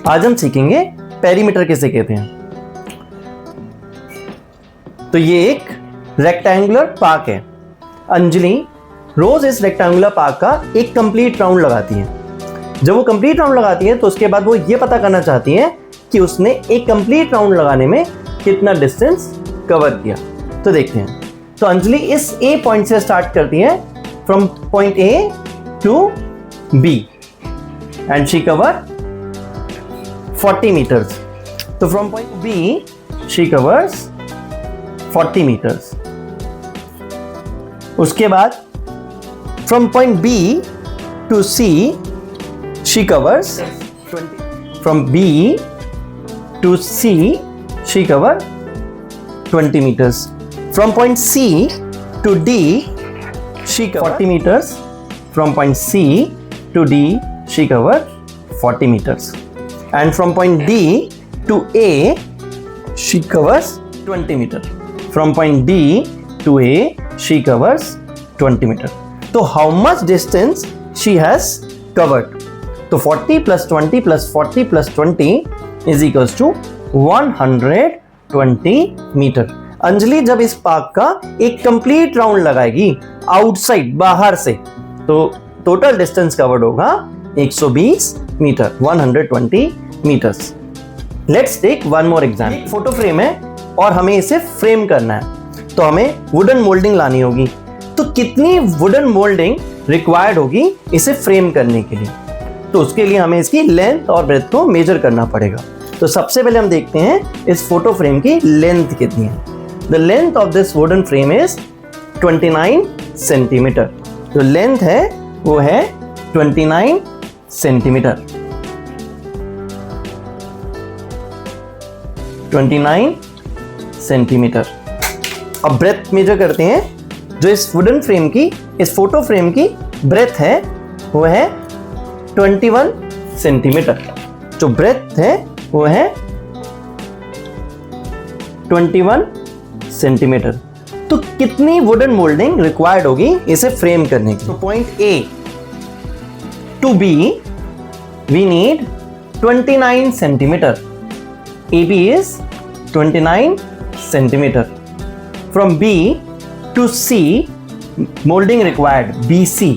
आज हम सीखेंगे पेरीमीटर किसे कहते हैं। तो ये एक रेक्टेंगुलर पार्क है। अंजलि रोज इस रेक्टेंगुलर पार्क का एक कंप्लीट राउंड लगाती है। जब वो कंप्लीट राउंड लगाती है तो उसके बाद वो ये पता करना चाहती है कि उसने एक कंप्लीट राउंड लगाने में कितना डिस्टेंस कवर किया। तो देखते हैं। तो अंजलि इस ए पॉइंट से स्टार्ट करती है, from point A to B, and she cover 40 meters. तो from point B she covers 40 meters. उसके बाद from point B to C she covers 20. From B to C she covers 20 meters. From point C to D she covers 40 meters. From point C to D she covers 40 meters. And from point D to A she covers 20 meter. From point D to A she covers 20 meter. So how much distance she has covered? So 40 plus 20 plus 40 plus 20 is equals to 120 meter. Anjali जब इस park का एक complete round लगाएगी outside, बाहर से, तो total distance covered होगा 120 metre, 120 metres. Let's take one more example. एक फोटो फ्रेम है और हमें इसे फ्रेम करना है, तो हमें वुडन मोल्डिंग लानी होगी। तो कितनी वुडन मोल्डिंग रिक्वायर्ड होगी इसे फ्रेम करने के लिए? तो उसके लिए हमें इसकी लेंथ और ब्रेथ को मेजर करना पड़ेगा। तो सबसे पहले हम देखते हैं इस फोटो फ्रेम की लेंथ कितनी है। The length of this wooden frame is 29 centimetre. जो लेंथ है वो है 29 सेंटीमीटर। 29 सेंटीमीटर। अब ब्रेथ मेजर करते हैं। जो इस वुडन फ्रेम की, इस फोटो फ्रेम की ब्रेथ है वो है 21 सेंटीमीटर। जो ब्रेथ है वो है 21 सेंटीमीटर। तो कितनी वुडन मोल्डिंग रिक्वायर्ड होगी इसे फ्रेम करने की? तो point A to B we need 29 centimetre. AB is 29 centimeter. From B to C, molding required BC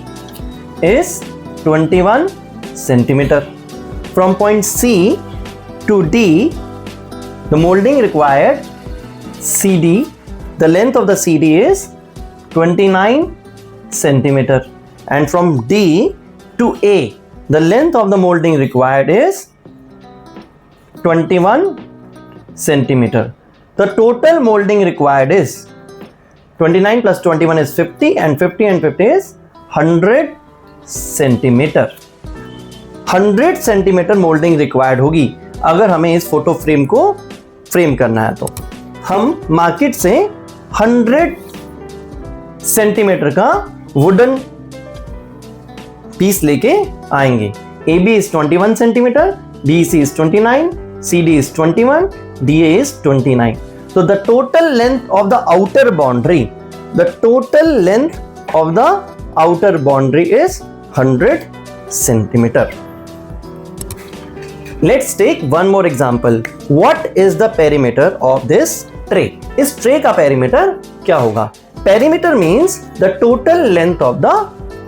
is 21 centimeter. From point C to D, the molding required CD, the length of the CD is 29 centimeter. And from D to A, the length of the molding required is 21 centimeter. The total molding required is 29 plus 21 is 50, and 50 and 50 is 100 centimeter. 100 centimeter molding required होगी अगर हमें इस photo frame को frame करना है। तो हम market से 100 सेंटीमीटर का वुडन पीस लेके आएंगे। AB is 21 centimeter, BC is 29, CD is 21, DA is 29. So the total length of the outer boundary, the total length of the outer boundary is 100 centimeter. Let's take one more example. What is the perimeter of this tray? इस tray का perimeter क्या होगा? Perimeter means the total length of the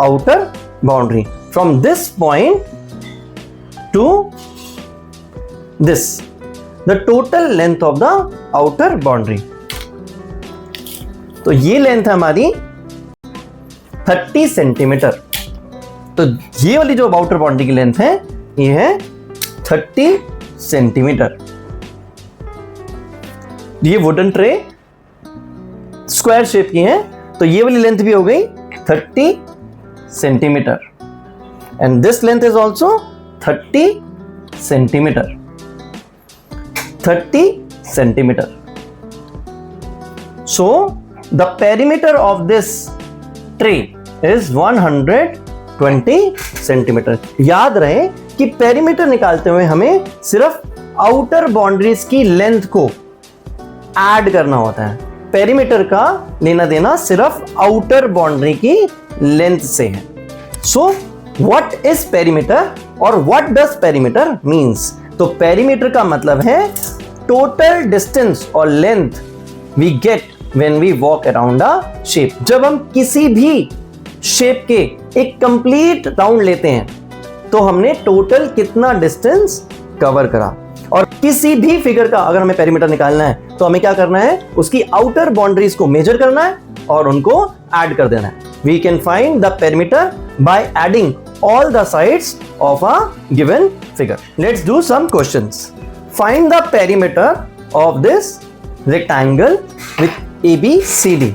outer boundary from this point to this, the total length of the outer boundary. तो ये length है हमारी 30 centimetre. तो ये वाली जो आउटर बाउंड्री की लेंथ है ये है 30 सेंटीमीटर। ये वुडन ट्रे स्क्वायर शेप की है, तो ये वाली लेंथ भी हो गई 30 centimetre, and this length is also 30 centimetre. 30 centimeter. So the perimeter of this tray is 120 centimeter. याद रहे कि पेरीमीटर निकालते हुए हमें सिर्फ आउटर बाउंड्रीज की लेंथ को ऐड करना होता है। पेरीमीटर का लेना देना सिर्फ आउटर बाउंड्री की लेंथ से है। सो व्हाट इज पेरीमीटर और व्हाट डज पेरीमीटर मींस? तो पेरीमीटर का मतलब है टोटल डिस्टेंस और length we get when we walk around a shape. जब हम किसी भी शेप के एक कंप्लीट राउंड लेते हैं तो हमने टोटल कितना डिस्टेंस कवर करा। और किसी भी फिगर का अगर हमें पेरीमीटर निकालना है तो हमें क्या करना है, उसकी आउटर बाउंड्रीज को मेजर करना है और उनको ऐड कर देना है। We can find the perimeter by adding all the sides of a given figure. Let's do some questions. Find the perimeter of this rectangle with ABCD.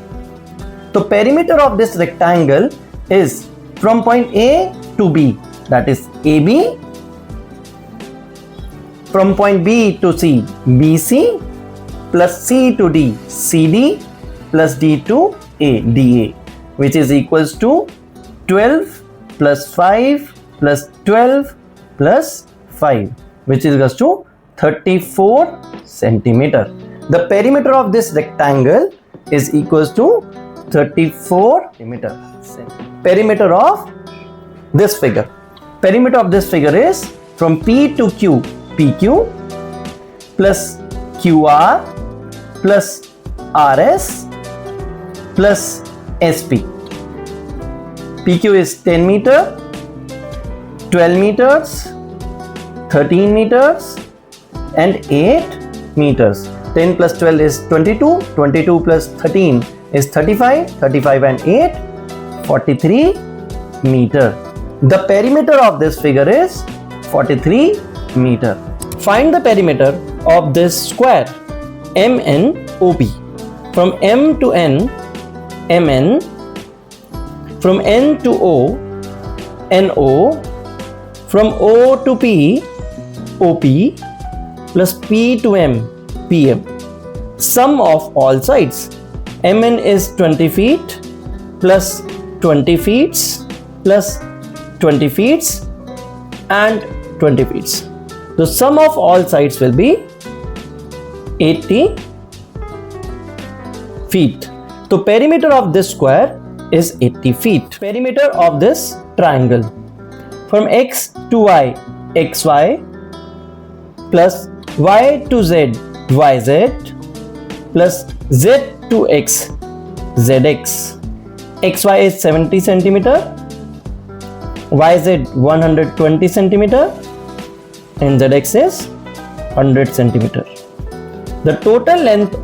So perimeter of this rectangle is from point A to B, that is AB, from point B to C, BC, plus C to D, CD, plus D to A, DA, which is equals to 12 plus 5 plus 12 plus 5, which is equals to 34 centimeter. The perimeter of this rectangle is equals to 34 centimeter. Perimeter of this figure. Perimeter of this figure is from P to Q, PQ, plus QR, plus RS, plus SP. PQ is 10 meter, 12 meters, 13 meters and 8 meters. 10 plus 12 is 22, 22 plus 13 is 35, 35 and 8, 43 meter. The perimeter of this figure is 43 meter. Find the perimeter of this square MNOP. From M to N, MN. From N to O, NO, from O to P, OP, plus P to M, PM. Sum of all sides. MN is 20 feet, plus 20 feet, plus 20 feet, and 20 feet. The sum of all sides will be 80 feet. So perimeter of this square is 80 feet. Perimeter of this triangle from X to Y, XY, plus Y to Z, YZ, plus Z to X, ZX. XY is 70 centimeter, YZ 120 centimeter, and ZX is 100 centimeter. The total length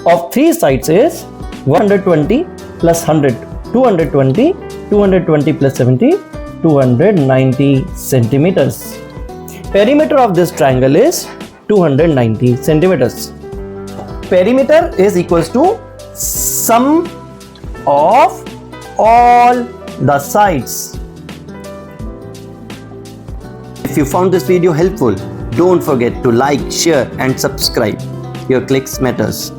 of three sides is 120 plus 100. 220, 220 plus 70, 290 centimeters. Perimeter of this triangle is 290 centimeters. Perimeter is equals to sum of all the sides. If you found this video helpful, don't forget to like, share and subscribe. Your clicks matters.